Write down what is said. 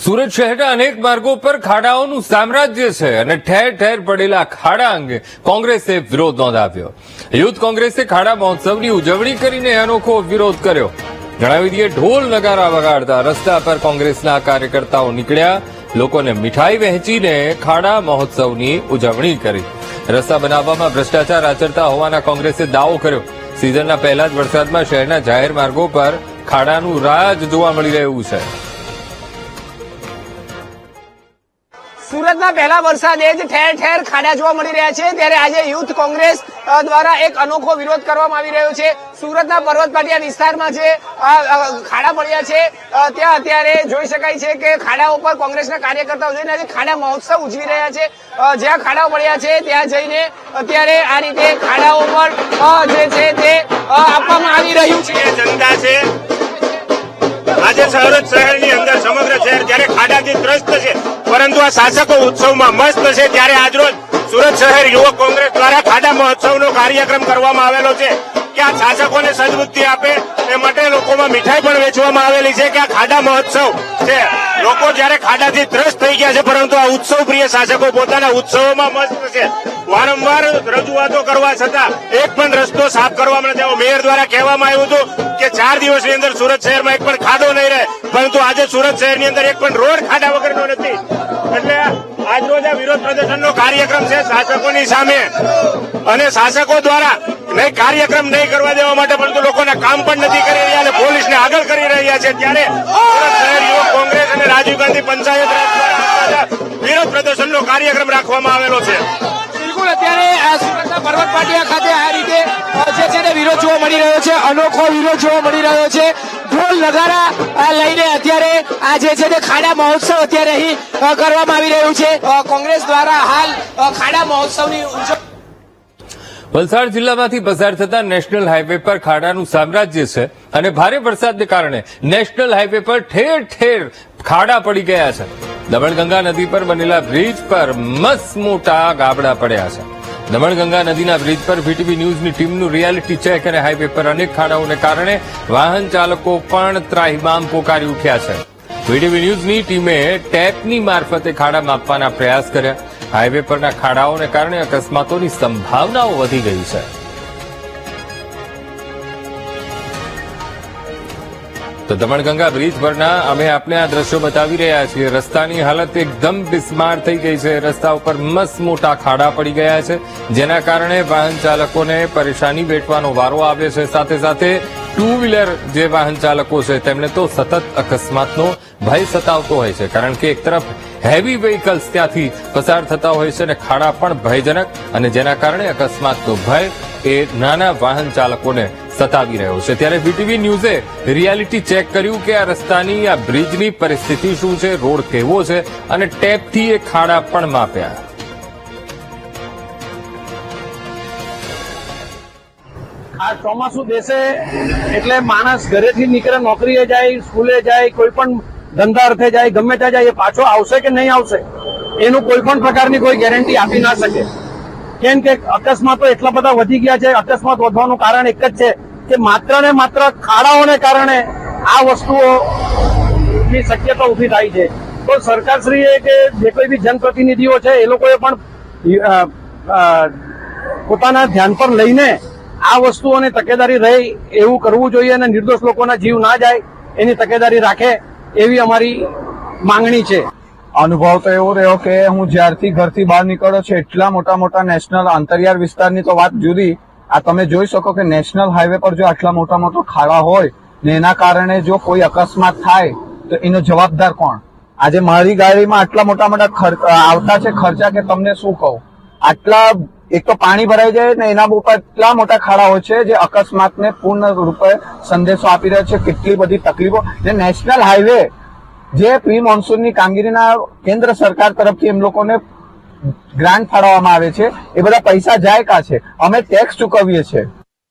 સુરત શહેરના અનેક માર્ગો પર ખાડાઓનું સામ્રાજ્ય છે અને ઠેર ઠેર પડેલા ખાડા અંગે કોંગ્રેસે વિરોધ નોંધાવ્યો। યુથ કોંગ્રેસે ખાડા મહોત્સવની ઉજવણી કરીને અનોખો વિરોધ કર્યો। જણાવી દઈએ, ઢોલ નગારા વગાડતા રસ્તા પર કોંગ્રેસના કાર્યકર્તાઓ નીકળ્યા, લોકોને મીઠાઈ વહેંચીને ખાડા મહોત્સવની ઉજવણી કરી। રસ્તા બનાવવામાં ભ્રષ્ટાચાર આચરતા હોવાના કોંગ્રેસે દાવો કર્યો। સિઝનના પહેલા જ વરસાદમાં શહેરના જાહેર માર્ગો પર ખાડાનું રાજ જોવા મળી રહ્યું છે। સુરતના પહેલા વરસાદે જ ઠેર ઠેર ખાડા જોવા મળી રહ્યા છે, ત્યારે આજે યુથ કોંગ્રેસ દ્વારા એક અનોખો વિરોધ કરવામાં આવી રહ્યો છે। સુરતના પર્વત પાટિયા વિસ્તારમાં જે ખાડા પડ્યા છે ત્યાં અત્યારે જોઈ શકાય છે કે ખાડા ઉપર કોંગ્રેસના કાર્યકર્તાઓ જઈને આજે ખાડા મહોત્સવ ઉજવી રહ્યા છે। જ્યાં ખાડાઓ પડ્યા છે ત્યાં જઈને અત્યારે આ રીતે ખાડાઓ પર જે છે તે આપવામાં આવી રહ્યું છે। જનતા છે આજે સુરત શહેરની અંદર સમગ્ર શહેર જ્યારે ખાડાથી ત્રસ્ત છે, પરંતુ આ શાસકો ઉત્સવમાં મસ્ત છે। ત્યારે આજરોજ સુરત શહેર યુવક કોંગ્રેસ દ્વારા ખાડા મહોત્સવનો કાર્યક્રમ કરવામાં આવેલો છે કે આ શાસકોને સદબુદ્ધિ આપે એ માટે લોકોમાં મીઠાઈ પણ વેચવામાં આવેલી છે કે આ ખાડા મહોત્સવ છે। લોકો જ્યારે ખાડાથી ત્રસ્ત થઈ ગયા છે, પરંતુ આ ઉત્સવ પ્રિય શાસકો પોતાના ઉત્સવોમાં મસ્ત છે। વારંવાર રજૂઆતો કરવા છતાં એક પણ રસ્તો સાફ કરવામાં નથી આવ્યો। મેયર દ્વારા કહેવામાં આવ્યું હતું કે 4 દિવસની અંદર સુરત શહેરમાં એક પણ ખાડો નહીં રહે, પરંતુ આજે સુરત શહેરની અંદર એક પણ રોડ ખાડા વગરનો નથી। એટલે આજરોજ આ વિરોધ પ્રદર્શનનો કાર્યક્રમ છે શાસકોની સામે, અને શાસકો દ્વારા નહીં કાર્યક્રમ નહીં કરવા દેવા માટે, પરંતુ લોકોના કામ પણ નથી કરી રહ્યા અને પોલીસને આગળ કરી રહ્યા છે। ત્યારે સુરત શહેર યુવક કોંગ્રેસ અને રાજીવ ગાંધી પંચાયત રાજ દ્વારા વિરોધ પ્રદર્શનનો કાર્યક્રમ રાખવામાં આવેલો છે। બિલકુલ, અત્યારે આ સુરતના પર્વત પાટિયા ખાતે આ રીતે જે છે તે વિરોધ જોવા મળી રહ્યો છે, અનોખો વિરોધ જોવા મળી રહ્યો છે। ઢોલ નગારા લઈને અત્યારે આ જે છે તે ખાડા મહોત્સવ અત્યારે અહીં કરવામાં આવી રહ્યું છે। કોંગ્રેસ દ્વારા હાલ ખાડા મહોત્સવની વલસાડ જિલ્લામાંથી પસાર થતા નેશનલ હાઈવે પર ખાડાનું સામ્રાજ્ય છે અને ભારે વરસાદને કારણે નેશનલ હાઈવે પર ઠેર ઠેર ખાડા પડી ગયા છે। દમણગંગા નદી પર બનેલા બ્રિજ પર મસ્ત મોટા ગાબડા પડ્યા છે। દમણગંગા નદીના બ્રિજ પર વીટીવી ન્યૂઝની ટીમનું રિયાલિટી ચેક અને હાઈવે પર અનેક ખાડાઓને કારણે વાહન ચાલકો પણ ત્રાહિમામ પોકારી ઉઠ્યા છે। વીટીવી ન્યૂઝની ટીમે ટેપની મારફતે ખાડા માપવાના પ્રયાસ કર્યા। હાઈવે પરના ખાડાઓને કારણે અકસ્માતોની સંભાવનાઓ વધી ગઈ છે। તો દમણગંગા બ્રિજ પરના અમે આપને આ દ્રશ્યો બતાવી રહ્યા છીએ। રસ્તાની હાલત એકદમ બિસ્માર થઈ ગઈ છે। રસ્તા ઉપર મસ્ત મોટા ખાડા પડી ગયા છે, જેના કારણે વાહન ચાલકોને પરેશાની વેઠવાનો વારો આવે છે। સાથે સાથે ટુ વ્હીલર જે વાહન ચાલકો છે તેમને તો સતત અકસ્માતનો ભય સતાવતો હોય છે, કારણ કે એક તરફ હેવી વ્હીકલ્સ ત્યાંથી પસાર થતા હોય છે અને ખાડા પણ ભયજનક, અને જેના કારણે અકસ્માતનો ભય એ નાના વાહન ચાલકોને સતાવી રહ્યો છે। ત્યારે વીટીવી ન્યૂઝે રિયાલિટી ચેક કર્યું કે આ રસ્તાની, આ બ્રિજની પરિસ્થિતિ શું છે, રોડ કેવો છે, અને ટેપથી એ ખાડા પણ માપ્યા। આ ચોમાસું દેશે એટલે માણસ ઘરેથી નીકળે, નોકરીએ જાય, સ્કૂલે જાય, કોઈ પણ ધંધા અર્થે જાય, ગમે ત્યાં જાય, એ પાછો આવશે કે નહીં આવશે એનું કોઈ પણ પ્રકારની કોઈ ગેરંટી આપી ના શકે। કેમ કે અકસ્માતો એટલા બધા વધી ગયા છે। અકસ્માત વધવાનું કારણ એક જ છે કે માત્ર ને માત્ર ખાડાઓને કારણે આ વસ્તુઓની શક્યતા ઉભી થાય છે। તો સરકારશ્રીએ કે જે કોઈ બી જનપ્રતિનિધિઓ છે એ લોકોએ પણ પોતાના ધ્યાન પર લઈને આ વસ્તુઓને તકેદારી રહે એવું કરવું જોઈએ, અને નિર્દોષ લોકોના જીવ ના જાય એની તકેદારી રાખે એવી અમારી માંગણી છે। અનુભવ તો એવો રહ્યો કે હું જ્યારથી ઘરથી બહાર નીકળ્યો છું, એટલા મોટા મોટા નેશનલ અંતરિયાળ વિસ્તારની તો વાત જુદી, આ તમે જોઈ શકો કે નેશનલ હાઈવે પર જો આટલા મોટા મોટા ખાડા હોય ને એના કારણે જો કોઈ અકસ્માત થાય તો એનો જવાબદાર કોણ? આજે મારી ગાડીમાં આટલા મોટા મોટા આવતા છે ખર્ચા કે તમને શું કહું। આટલા એક તો પાણી ભરાઈ જાય ને એના ઉપર એટલા મોટા ખાડા હોય છે જે અકસ્માતને પૂર્ણ રૂપે સંદેશો આપી રહ્યા છે। કેટલી બધી તકલીફો, ને નેશનલ હાઈવે જે પ્રી મોન્સૂનની કામગીરીના કેન્દ્ર સરકાર તરફથી એમ લોકોને ગ્રાન્ટ ફાળવવામાં આવે છે, એ બધા પૈસા જાય કાં છે? અમે ટેક્સ ચૂકવીએ છીએ।